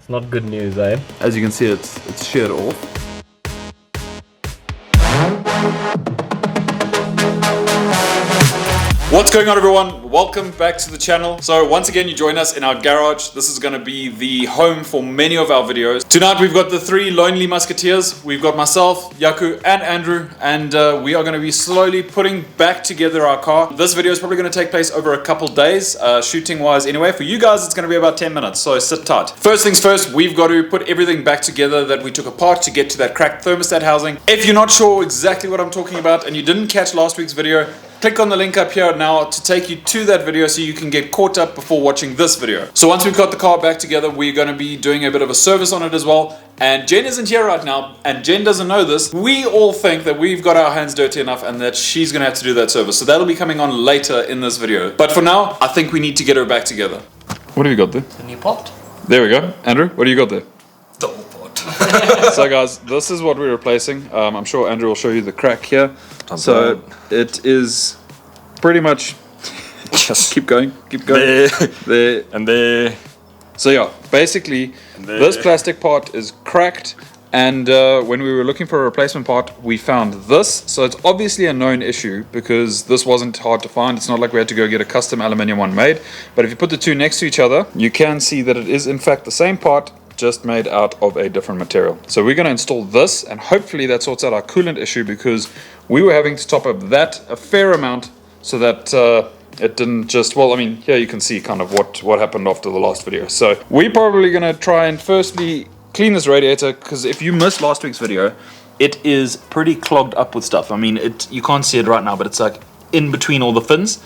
It's not good news, eh? As you can see, it's sheared off. What's going on, everyone? Welcome back to the channel. So once again, you join us in our garage. This is going to be the home for many of our videos. Tonight we've got the three lonely musketeers. We've got myself, Yaku and Andrew, and we are going to be slowly putting back together our car. This video is probably going to take place over a couple days, shooting wise anyway. For you guys, it's going to be about 10 minutes, so sit tight. First things first, we've got to put everything back together that we took apart to get to that cracked thermostat housing. If you're not sure exactly what I'm talking about and you didn't catch last week's video, click on the link up here now to take you to that video so you can get caught up before watching this video. So once we've got the car back together, we're going to be doing a bit of a service on it as well. And Jen isn't here right now, and Jen doesn't know this. We all think that we've got our hands dirty enough and that she's going to have to do that service. So that'll be coming on later in this video. But for now, I think we need to get her back together. What have you got there? A new pot. There we go. Andrew, what do you got there? Double pot. So guys, this is what we're replacing. I'm sure Andrew will show you the crack here. So it is pretty much just keep going there and there. So yeah, basically this plastic part is cracked, and when we were looking for a replacement part, we found this. So it's obviously a known issue because this wasn't hard to find. It's not like we had to go get a custom aluminium one made. But if you put the two next to each other, you can see that it is in fact the same part, just made out of a different material. So we're going to install this, and hopefully that sorts out our coolant issue, because we were having to top up that a fair amount so that it didn't just, well, I mean, here you can see kind of what happened after the last video. So we're probably going to try and firstly clean this radiator, because if you missed last week's video, it is pretty clogged up with stuff. I mean, you can't see it right now, but it's like in between all the fins.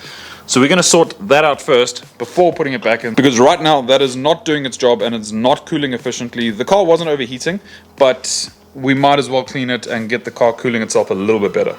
So we're going to sort that out first before putting it back in, because right now that is not doing its job and it's not cooling efficiently. The car wasn't overheating, but we might as well clean it and get the car cooling itself a little bit better.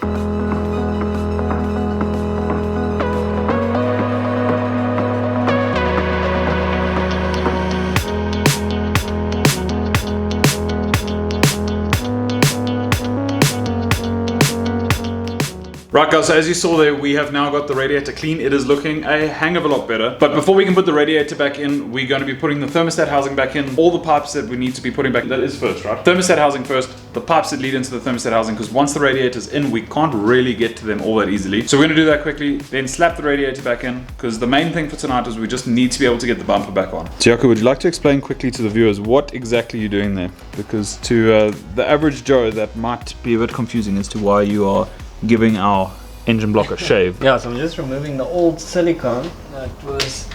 Right guys, so as you saw there, we have now got the radiator clean. It is looking a hang of a lot better. But before we can put the radiator back in, we're going to be putting the thermostat housing back in. All the pipes that we need to be putting back, that is first, right? Thermostat housing first, the pipes that lead into the thermostat housing, because once the radiator's in, we can't really get to them all that easily. So we're going to do that quickly, then slap the radiator back in, because the main thing for tonight is we just need to be able to get the bumper back on. So Yaku, would you like to explain quickly to the viewers what exactly you're doing there? Because to the average Joe, that might be a bit confusing as to why you are giving our engine block a shave. Yeah, so I'm just removing the old silicone that was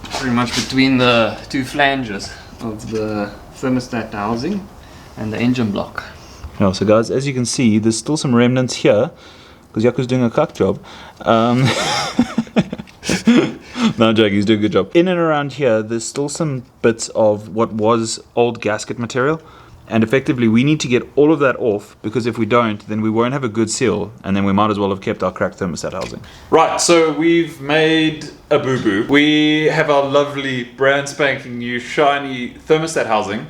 pretty much between the two flanges of the thermostat housing and the engine block. Yeah, so guys, as you can see, there's still some remnants here because Yaku's doing a cuck job. No, Jack, he's doing a good job. In and around here, there's still some bits of what was old gasket material. And effectively, we need to get all of that off, because if we don't, then we won't have a good seal, and then we might as well have kept our cracked thermostat housing. Right, so we've made a boo-boo. We have our lovely brand spanking new shiny thermostat housing,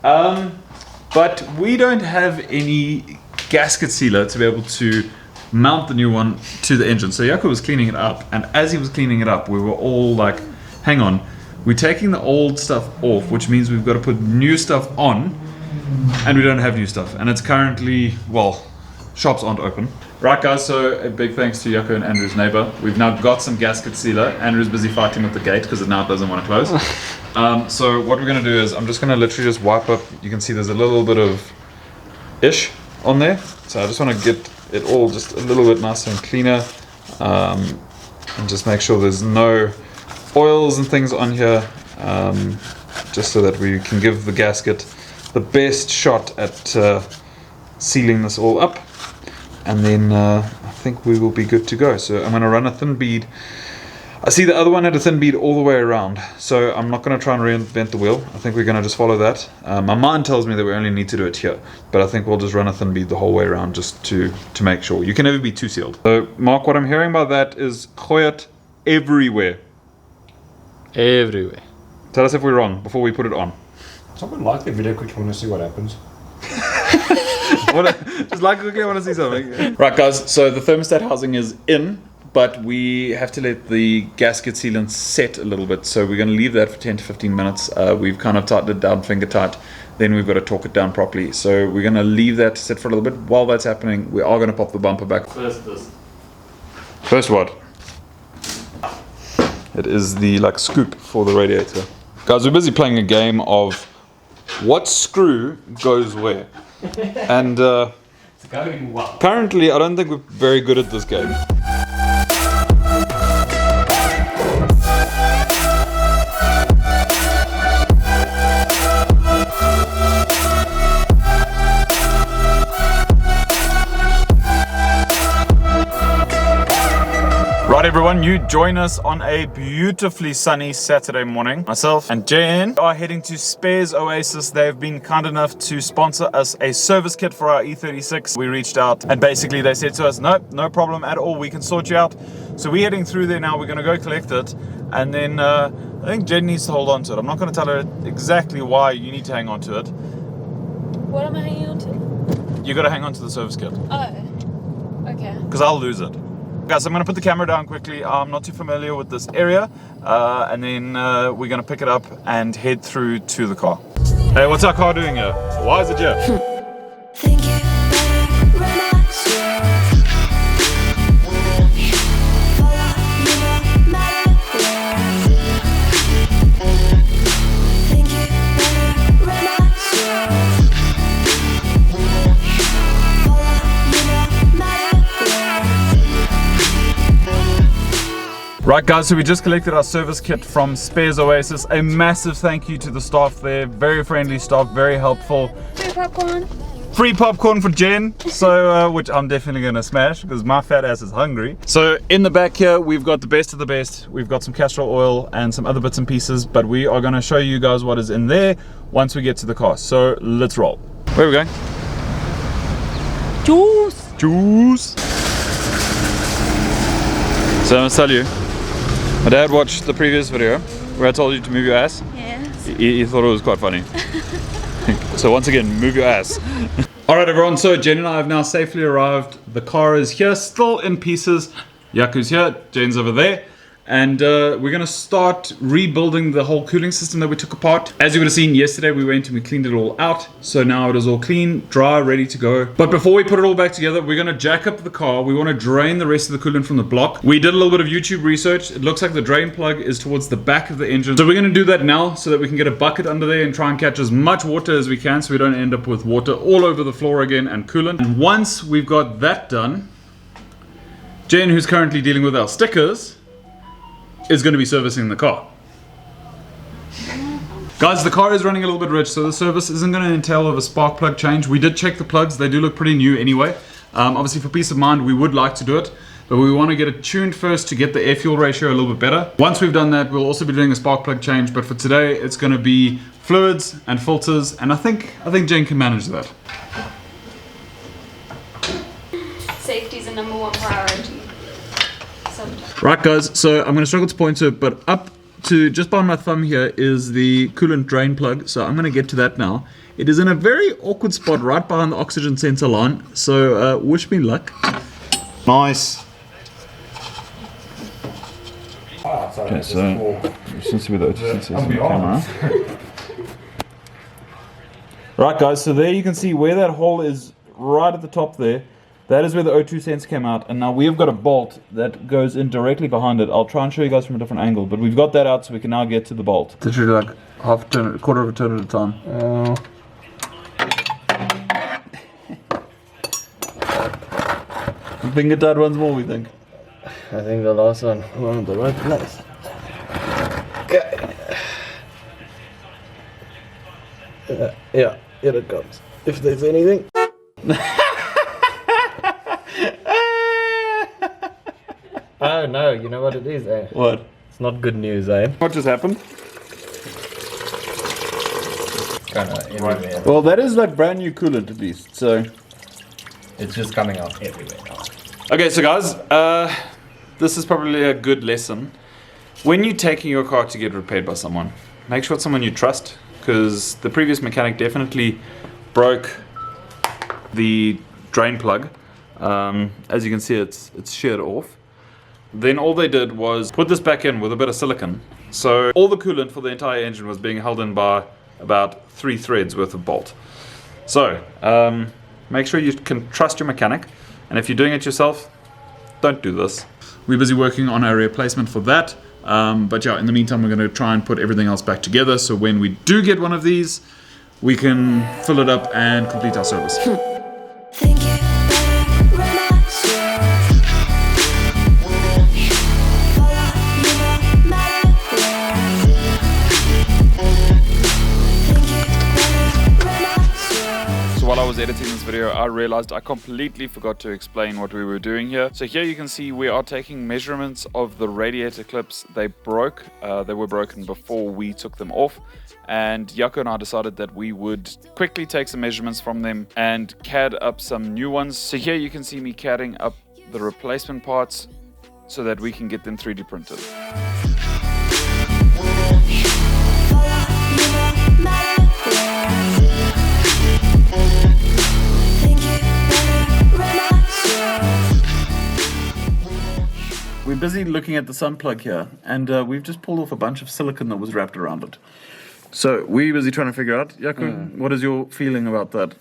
but we don't have any gasket sealer to be able to mount the new one to the engine. So Yaku was cleaning it up, and as he was cleaning it up, we were all like, hang on, we're taking the old stuff off, which means we've got to put new stuff on, and we don't have new stuff, and it's currently, well, shops aren't open. Right guys, so a big thanks to Yaku and Andrew's neighbor. We've now got some gasket sealer. Andrew's busy fighting with the gate because it now doesn't want to close. So what we're going to do is I'm just going to literally just wipe up. You can see there's a little bit of ish on there, so I just want to get it all just a little bit nicer and cleaner, and just make sure there's no oils and things on here, just so that we can give the gasket the best shot at sealing this all up, and then I think we will be good to go. So I'm going to run a thin bead. I see the other one had a thin bead all the way around, so I'm not going to try and reinvent the wheel. I think we're going to just follow that. My mind tells me that we only need to do it here, but I think we'll just run a thin bead the whole way around just to make sure. You can never be too sealed. So Mark, what I'm hearing by that is gooi it everywhere. Everywhere. Tell us if we're wrong before we put it on. Someone like the video quickly, want to see what happens. Just like quickly, I want to see something. Right guys, so the thermostat housing is in, but we have to let the gasket sealant set a little bit, so we're going to leave that for 10 to 15 minutes. We've kind of tightened it down finger tight, then we've got to torque it down properly, so we're going to leave that to sit for a little bit. While that's happening, we are going to pop the bumper back. First what? It is the like scoop for the radiator. Guys, we're busy playing a game of what screw goes where, and It's going well. apparently I don't think we're very good at this game. Right everyone, you join us on a beautifully sunny Saturday morning. Myself and Jen are heading to Spares Oasis. They've been kind enough to sponsor us a service kit for our E36. We reached out and basically they said to us, nope, no problem at all, we can sort you out. So we're heading through there now, we're going to go collect it, and then I think Jen needs to hold on to it. I'm not going to tell her exactly why you need to hang on to it. What am I hanging on to? You got to hang on to the service kit. Oh, okay. Because I'll lose it. Guys, I'm going to put the camera down quickly. I'm not too familiar with this area, and then we're going to pick it up and head through to the car. Hey, what's our car doing here? Why is it here? Think you better relax your follow you no matter where. Think you better relax your follow you no matter where. Right guys, so we just collected our service kit from Spares Oasis. A massive thank you to the staff there. Very friendly staff, very helpful. Free popcorn. Free popcorn for Jen, so which I'm definitely gonna smash because my fat ass is hungry. So in the back here, we've got the best of the best. We've got some castor oil and some other bits and pieces, but we are gonna show you guys what is in there once we get to the car. So let's roll. Where are we going? Juice. Juice. So I must tell you, my dad watched the previous video where I told you to move your ass. Yes. He thought it was quite funny. So once again, move your ass. Alright everyone, so Jen and I have now safely arrived. The car is here, still in pieces. Yaku's here, Jen's over there. And we're gonna start rebuilding the whole cooling system that we took apart. As you would have seen yesterday, we went and we cleaned it all out. So now it is all clean, dry, ready to go. But before we put it all back together, we're gonna jack up the car. We wanna drain the rest of the coolant from the block. We did a little bit of YouTube research. It looks like the drain plug is towards the back of the engine. So we're gonna do that now so that we can get a bucket under there and try and catch as much water as we can so we don't end up with water all over the floor again and coolant. And once we've got that done, Jen, who's currently dealing with our stickers, is going to be servicing the car. Guys, the car is running a little bit rich, so the service isn't going to entail of a spark plug change. We did check the plugs, they do look pretty new anyway. Obviously for peace of mind we would like to do it, but we want to get it tuned first to get the air fuel ratio a little bit better. Once we've done that, we'll also be doing a spark plug change, but for today it's going to be fluids and filters, and I think Jen can manage that. Safety's a #1 priority. Sometimes. Right guys, so I'm going to struggle to point to it, but up to just behind my thumb here is the coolant drain plug, so I'm going to get to that now. It is in a very awkward spot right behind the oxygen sensor line, so wish me luck. Nice. Okay, so since we're the camera. Right guys, so there you can see where that hole is right at the top there. That is where the O2 sensor came out, and now we've got a bolt that goes in directly behind it. I'll try and show you guys from a different angle, but we've got that out so we can now get to the bolt. Literally like half a turn, quarter of a turn at a time. Finger tight once more, we think. I think the last one went in the right place. Okay. Yeah, here it comes. If there's anything. Oh no, you know what it is, eh? What? It's not good news, eh? What just happened? Kinda everywhere. Well, that is like brand new coolant at least, so. It's just coming out everywhere now. Okay, so guys, this is probably a good lesson. When you're taking your car to get repaired by someone, make sure it's someone you trust, because the previous mechanic definitely broke the drain plug. As you can see, it's sheared off. Then all they did was put this back in with a bit of silicone. So all the coolant for the entire engine was being held in by about 3 threads worth of bolt. So make sure you can trust your mechanic, and if you're doing it yourself, don't do this. We're busy working on a replacement for that, but yeah, in the meantime we're going to try and put everything else back together, so when we do get one of these, we can fill it up and complete our service. Think it better, relax your follow your matter. Think it better, relax your So while I was editing this video, I realized I completely forgot to explain what we were doing here. So here you can see we are taking measurements of the radiator clips. They broke, they were broken before we took them off. And Jaco and I decided that we would quickly take some measurements from them and CAD up some new ones. So here you can see me CADing up the replacement parts so that we can get them 3D printed. We're busy looking at the sun plug here, and we've just pulled off a bunch of silicone that was wrapped around it. So we're busy trying to figure out, Jaco, what is your feeling about that?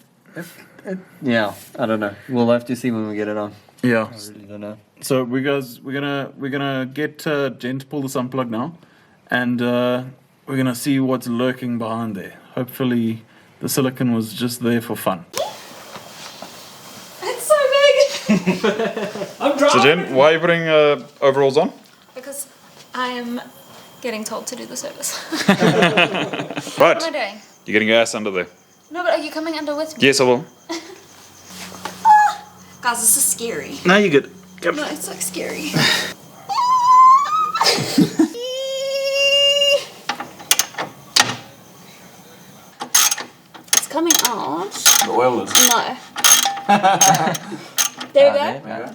Yeah, I don't know. We'll have to see when we get it on. Yeah. I really don't know. So we're gonna get Jen to pull the sun plug now, and we're gonna see what's lurking behind there. Hopefully, the silicone was just there for fun. It's so big! I'm driving! So Jen, why are you putting overalls on? Because I am getting told to do the service. Right. What am I doing? You're getting your ass under there. No, but are you coming under with me? Yes, I will. Guys, this is scary. No, you're good. Come. No, it's like scary. It's coming out. The oil is. No. There we go. Yeah.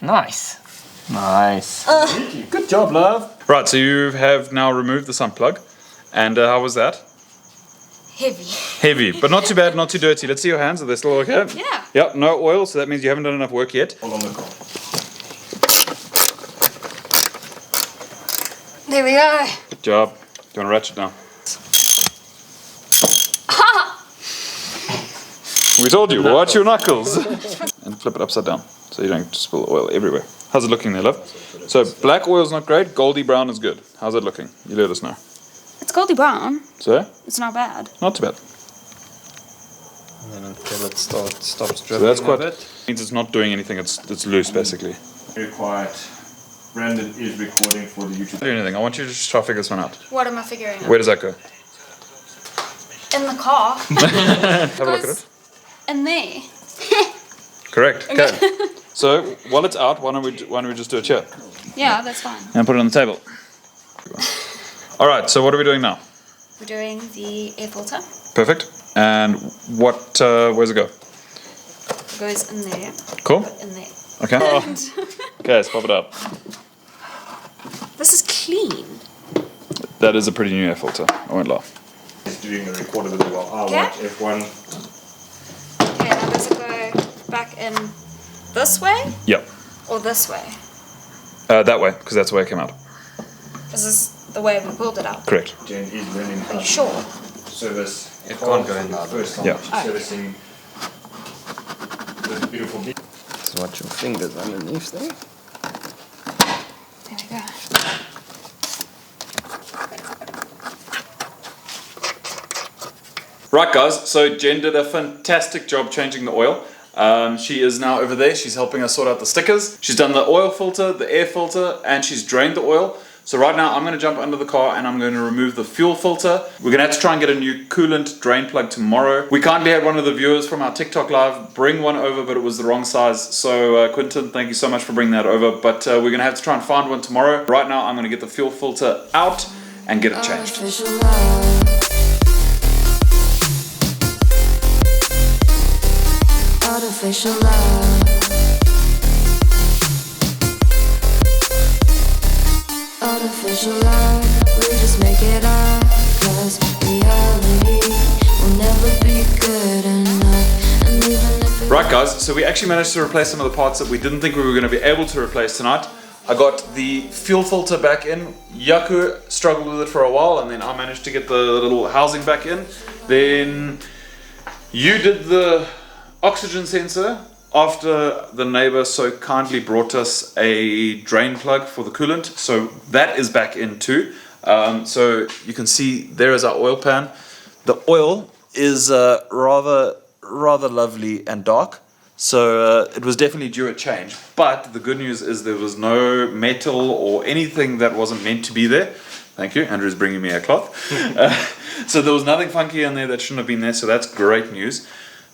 Nice. Nice. Good job, love. Right, so you have now removed the sun plug, and how was that? Heavy. Heavy, but not too bad, not too dirty. Let's see your hands. Are they still okay? Yeah. Yep, no oil, so that means you haven't done enough work yet. Hold on the car. There we go. Good job. Do you want to ratchet now? We told you, watch your knuckles. And flip it upside down so you don't spill oil everywhere. How's it looking there, love? So black oil's not great, goldy brown is good. How's it looking? You let us know. It's goldy brown. So, It's not bad. not too bad. And then until it stops So dripping that's a quite, bit. means it's not doing anything, it's loose basically. Very quiet. Brandon is recording for the YouTube. Don't do anything, I want you to just try to figure this one out. What am I figuring out? Where does that go? In the car. Have a look at it. In there. Correct. Okay. So while it's out, why don't we just do it here Yeah, that's fine. and put it on the table. All right. So what are we doing now? We're doing the air filter. Perfect. And what? Where's it go? It goes in there. Cool. In there. Okay. Okay. Let's pop it up. This is clean. That is a pretty new air filter. I won't lie. He's doing the recorder really well. I Okay. watch F1. Okay, now does it go back in this way Yep. or this way? That way, because that's the way it came out. Is this the way we pulled it out? Correct. Jen is running Are you sure? service. It can't go in the other First time Yeah. she's servicing this beautiful beat. Just watch your fingers underneath there. There we go. Right, guys, so Jen did a fantastic job changing the oil. She is now over there. She's helping us sort out the stickers. She's done the oil filter, the air filter, and she's drained the oil. So right now I'm going to jump under the car and I'm going to remove the fuel filter. We're going to have to try and get a new coolant drain plug tomorrow. We kindly had one of the viewers from our TikTok live bring one over, but it was the wrong size. So Quinton, thank you so much for bringing that over. But we're going to have to try and find one tomorrow. Right now I'm going to get the fuel filter out and get it changed. Artificial love. Artificial love. Artificial love. We just make it up, 'cause reality will never be good enough. And even if it Right guys, so we actually managed to replace some of the parts that we didn't think we were going to be able to replace tonight. I got the fuel filter back in. Yaku struggled with it for a while, and then I managed to get the little housing back in. Then you did the oxygen sensor after the neighbor so kindly brought us a drain plug for the coolant. So that is back in too. So you can see there is our oil pan. The oil is rather lovely and dark. So it was definitely due a change, but the good news is there was no metal or anything that wasn't meant to be there. Thank you, Andrew's bringing me a cloth. So there was nothing funky in there that shouldn't have been there, so that's great news.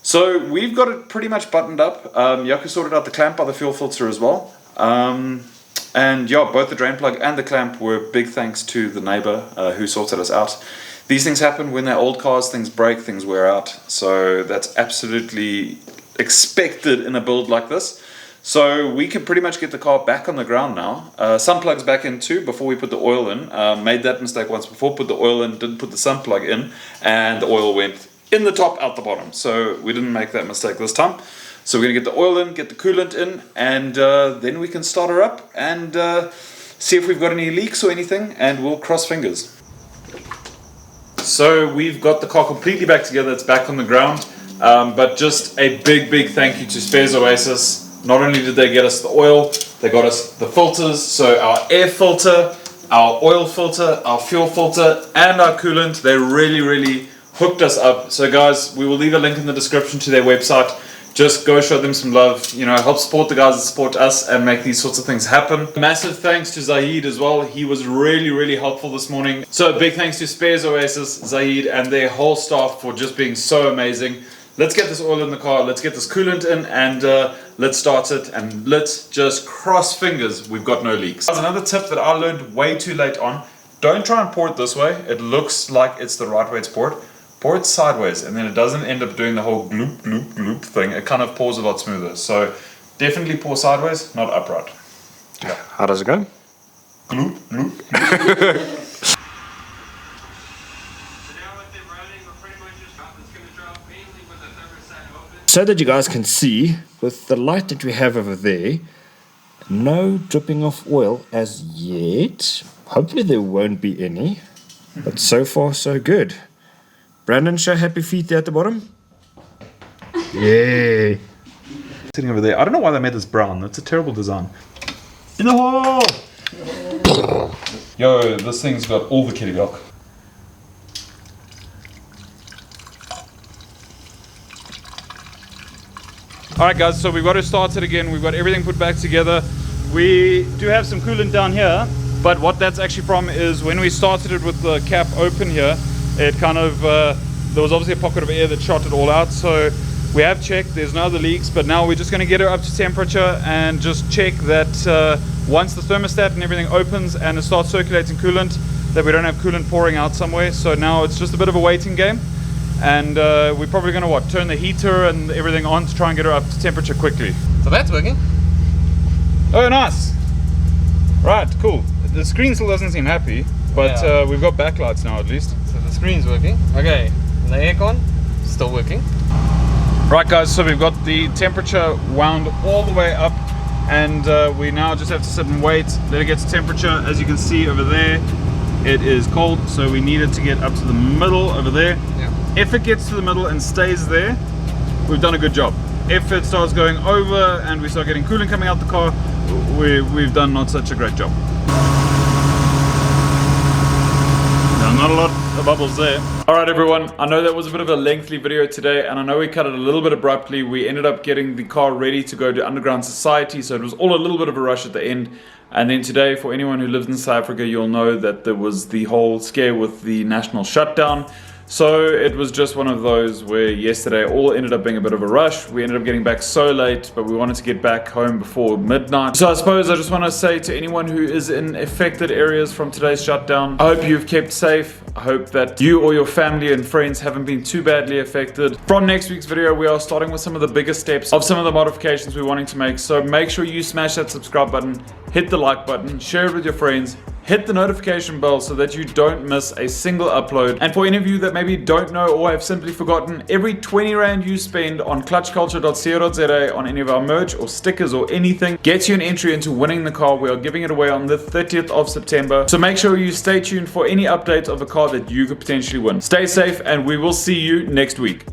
So we've got it pretty much buttoned up. Yaku sorted out the clamp by the fuel filter as well. And yeah, both the drain plug and the clamp were big thanks to the neighbor who sorted us out. These things happen when they're old cars, things break, things wear out. So that's absolutely expected in a build like this. So we can pretty much get the car back on the ground now. Sun plugs back in too before we put the oil in. Made that mistake once before, put the oil in, didn't put the sun plug in, and the oil went in the top, out the bottom. So we didn't make that mistake this time. So we're gonna get the oil in, get the coolant in, and then we can start her up and see if we've got any leaks or anything, and we'll cross fingers. So we've got the car completely back together, it's back on the ground. But just a big thank you to Spares Oasis. Not only did they get us the oil, they got us the filters, so our air filter, our oil filter, our fuel filter, and our coolant. They really hooked us up. So guys, we will leave a link in the description to their website. Just go show them some love, you know, help support the guys that support us and make these sorts of things happen. Massive thanks to Zahid as well. He was really helpful this morning. So big thanks to Spares Oasis, Zahid, and their whole staff for just being so amazing. Let's get this oil in the car, let's get this coolant in, and let's start it, and let's just cross fingers we've got no leaks. Another tip that I learned way too late on, don't try and pour it this way. It looks like it's the right way to pour it. Pour it sideways, and then it doesn't end up doing the whole gloop thing. It kind of pours a lot smoother. So definitely pour sideways, not upright. Yeah. How does it go? Gloop. So that you guys can see, with the light that we have over there, no dripping of oil as yet. Hopefully there won't be any, but so far so good. Brandon, show happy feet there at the bottom. Yay! Sitting over there. I don't know why they made this brown. That's a terrible design. In the hole! Yo, this thing's got all the kitty block. Alright guys, so we've got to start it again. We've got everything put back together. We do have some coolant down here, but what that's actually from is when we started it with the cap open here, it kind of, there was obviously a pocket of air that shot it all out. So we have checked, there's no other leaks, but now we're just going to get her up to temperature and just check that once the thermostat and everything opens and it starts circulating coolant, that we don't have coolant pouring out somewhere. So now it's just a bit of a waiting game. And we're probably going to turn the heater and everything on to try and get her up to temperature quickly. So that's working. Oh, nice. Right, cool. The screen still doesn't seem happy, but Yeah. We've got backlights now at least. So the screen's working. Okay, the aircon, still working. Right guys, so we've got the temperature wound all the way up, and we now just have to sit and wait, let it get to temperature. As you can see over there, it is cold, so we need it to get up to the middle over there. Yeah. If it gets to the middle and stays there, we've done a good job. If it starts going over and we start getting coolant coming out the car, we've done not such a great job. Now, not a lot of bubbles there. Alright everyone, I know that was a bit of a lengthy video today, and I know we cut it a little bit abruptly. We ended up getting the car ready to go to Underground Society, so it was all a little bit of a rush at the end. And then today, for anyone who lives in South Africa, you'll know that there was the whole scare with the national shutdown. So it was just one of those where yesterday all ended up being a bit of a rush. We ended up getting back so late, but we wanted to get back home before midnight. So I suppose I just want to say to anyone who is in affected areas from today's shutdown, I hope you've kept safe. I hope that you or your family and friends haven't been too badly affected. From next week's video, we are starting with some of the biggest steps of some of the modifications we're wanting to make. So make sure you smash that subscribe button, hit the like button, share it with your friends, hit the notification bell so that you don't miss a single upload. And for any of you that maybe don't know or have simply forgotten, every 20 Rand you spend on clutchculture.co.za on any of our merch or stickers or anything gets you an entry into winning the car. We are giving it away on the 30th of September. So make sure you stay tuned for any updates of a car that you could potentially win. Stay safe and we will see you next week.